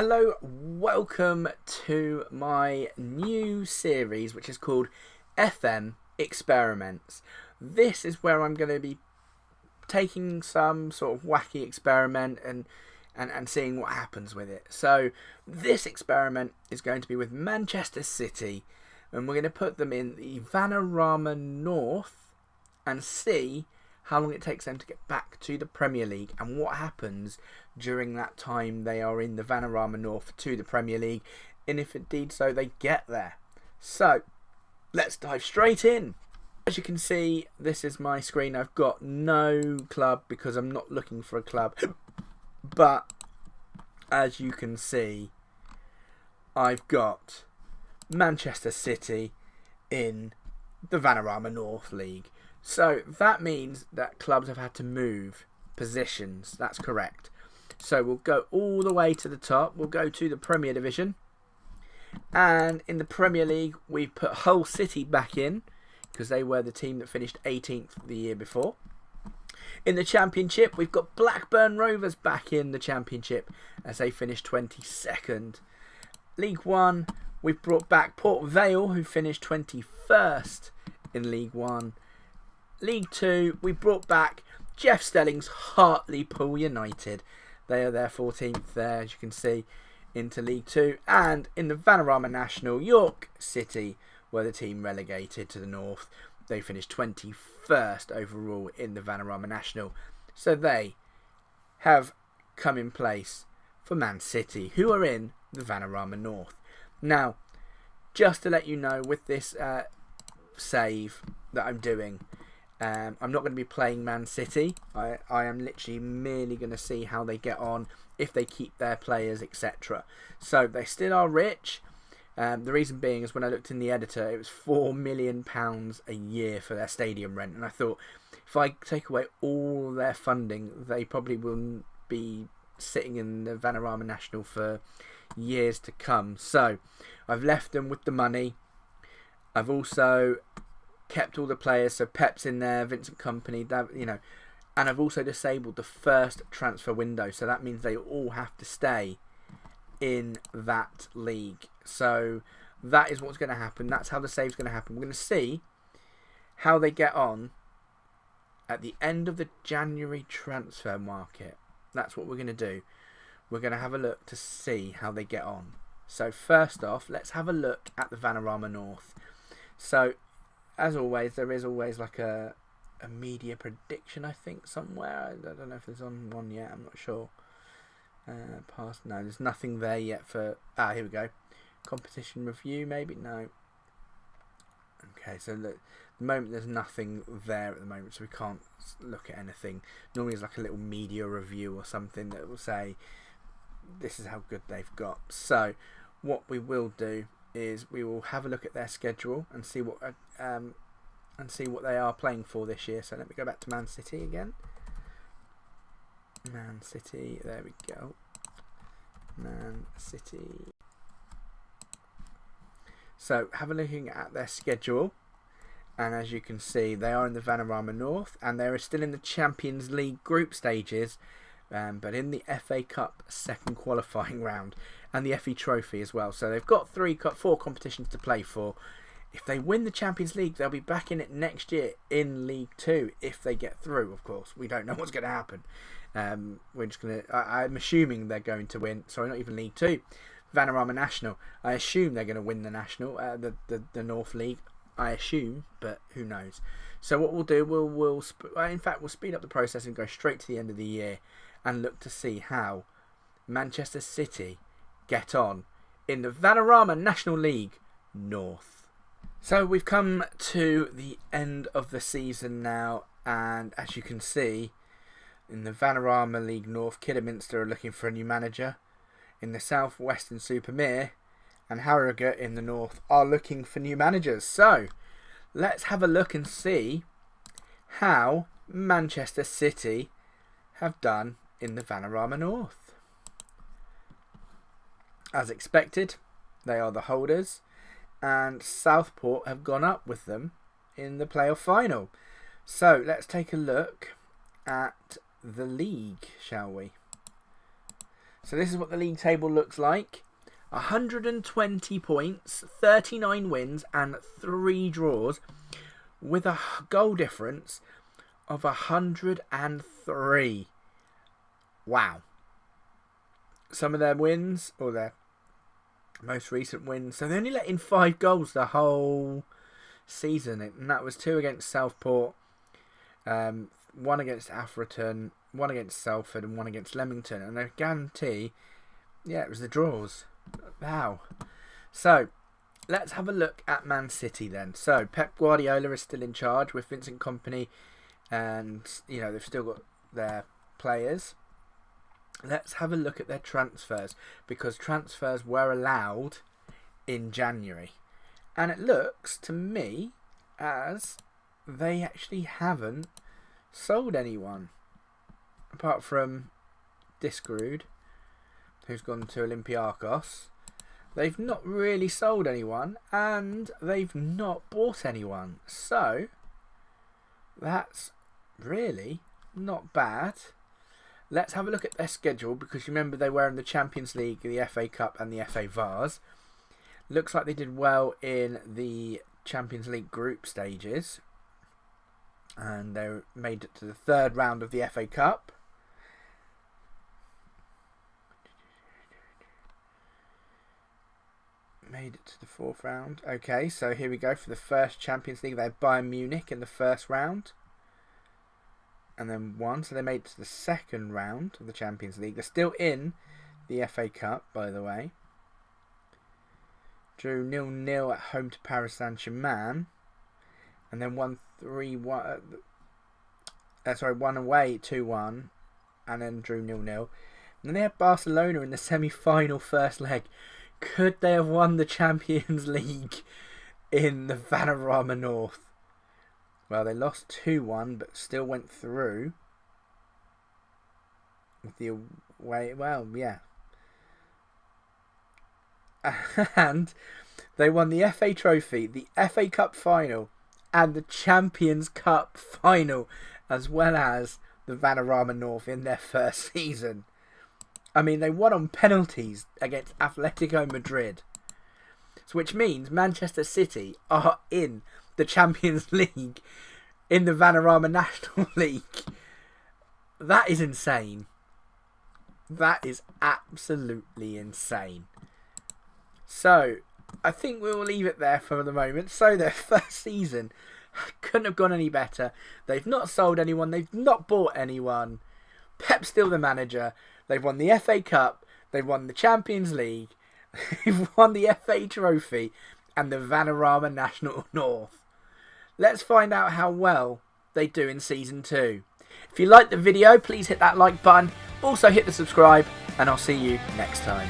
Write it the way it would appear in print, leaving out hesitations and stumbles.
Hello, welcome to my new series which is called FM Experiments. This is where I'm going to be taking some sort of wacky experiment and seeing what happens with it. So this experiment is going to be with Manchester City, and we're going to put them in the Vanarama North and see how long it takes them to get back to the Premier League and what happens during that time they are in the Vanarama North to the Premier League, and if indeed so they get there. So let's dive straight in. As you can see, this is my screen. I've got no club because I'm not looking for a club, but as you can see, I've got Manchester City in the Vanarama North League. So that means that clubs have had to move positions. That's correct. So we'll go all the way to the top. We'll go to the Premier Division. And in the Premier League, we put Hull City back in because they were the team that finished 18th the year before. In the Championship, we've got Blackburn Rovers back in the Championship as they finished 22nd. League One, we've brought back Port Vale, who finished 21st in League One. League 2, we brought back Jeff Stelling's Hartlepool United. They are their 14th there, as you can see, into League 2. And in the Vanarama National, York City were the team relegated to the North. They finished 21st overall in the Vanarama National. So they have come in place for Man City, who are in the Vanarama North. Now, just to let you know, with this save that I'm doing, I'm not going to be playing Man City. I am literally merely going to see how they get on, if they keep their players, etc. So they still are rich. The reason being is when I looked in the editor, it was £4 million a year for their stadium rent. And I thought, if I take away all their funding, they probably will be sitting in the Vanarama National for years to come. So I've left them with the money. I've also kept all the players, so Pep's in there, Vincent Kompany, and I've also disabled the first transfer window, so that means they all have to stay in that league. So that is what's going to happen. That's how the save's going to happen. We're going to see how they get on at the end of the January transfer market. That's what we're going to do. We're going to have a look to see how they get on. So first off, let's have a look at the Vanarama North. So as always, there is always like a media prediction, I think, somewhere. I don't know if there's on one yet. I'm not sure. No, there's nothing there yet for... here we go. Competition review, maybe? No. Okay, so look, at the moment there's nothing there at the moment, so we can't look at anything. Normally there's like a little media review or something that will say this is how good they've got. So what we will do is we will have a look at their schedule and see what they are playing for this year. So let me go back to Man City again. Man City, there we go. Man City. So have a looking at their schedule, and as you can see, they are in the Vanarama North, and they are still in the Champions League group stages, but in the FA Cup second qualifying round and the FE Trophy as well. So they've got 4 competitions to play for. If they win the Champions League, they'll be back in it next year in League 2 if they get through, of course. We don't know what's going to happen. We're just going to... I'm assuming they're going to win. Sorry, not even League 2. Vanarama National. I assume they're going to win the National, the North League. I assume, but who knows. So what we'll do, we'll speed up the process and go straight to the end of the year and look to see how Manchester City get on in the Vanarama National League North. So we've come to the end of the season now, and as you can see, in the Vanarama League North, Kidderminster are looking for a new manager. In the South Western Supermere and Harrogate in the North are looking for new managers. So let's have a look and see how Manchester City have done in the Vanarama North. As expected, they are the holders, and Southport have gone up with them in the playoff final. So let's take a look at the league, shall we? So this is what the league table looks like. 120 points, 39 wins and 3 draws with a goal difference of 103. Wow. Some of their wins, or their most recent wins, so they only let in 5 goals the whole season, and that was 2 against Southport, 1 against Atherton, 1 against Salford and 1 against Leamington, and I guarantee, yeah, it was the draws. Wow. So let's have a look at Man City then. So Pep Guardiola is still in charge with Vincent Kompany, and you know they've still got their players. Let's have a look at their transfers, because transfers were allowed in January, and it looks to me as they actually haven't sold anyone apart from Diskerud, who's gone to Olympiacos. They've not really sold anyone, and they've not bought anyone. So that's really not bad. Let's have a look at their schedule, because remember they were in the Champions League, the FA Cup and the FA Vase. Looks like they did well in the Champions League group stages, and they made it to the 3rd round of the FA Cup. Made it to the 4th round. Okay, so here we go for the first Champions League. They had Bayern Munich in the 1st round, and then won. So they made it to the 2nd round of the Champions League. They're still in the FA Cup, by the way. Drew 0-0 at home to Paris Saint-Germain, and then won 3-1. Won away 2-1, and then drew 0-0. And then they had Barcelona in the semi-final first leg. Could they have won the Champions League in the Vanarama North? Well, they lost 2-1, but still went through with the away. Well, yeah. And they won the FA Trophy, the FA Cup final, and the Champions Cup final, as well as the Vanarama North in their first season. I mean, they won on penalties against Atletico Madrid. So which means Manchester City are in the Champions League in the Vanarama National League. That is insane. That is absolutely insane. So, I think we'll leave it there for the moment. So, their first season couldn't have gone any better. They've not sold anyone. They've not bought anyone. Pep's still the manager. They've won the FA Cup. They've won the Champions League. They've won the FA Trophy and the Vanarama National North. Let's find out how well they do in Season 2. If you liked the video, please hit that like button. Also hit the subscribe, and I'll see you next time.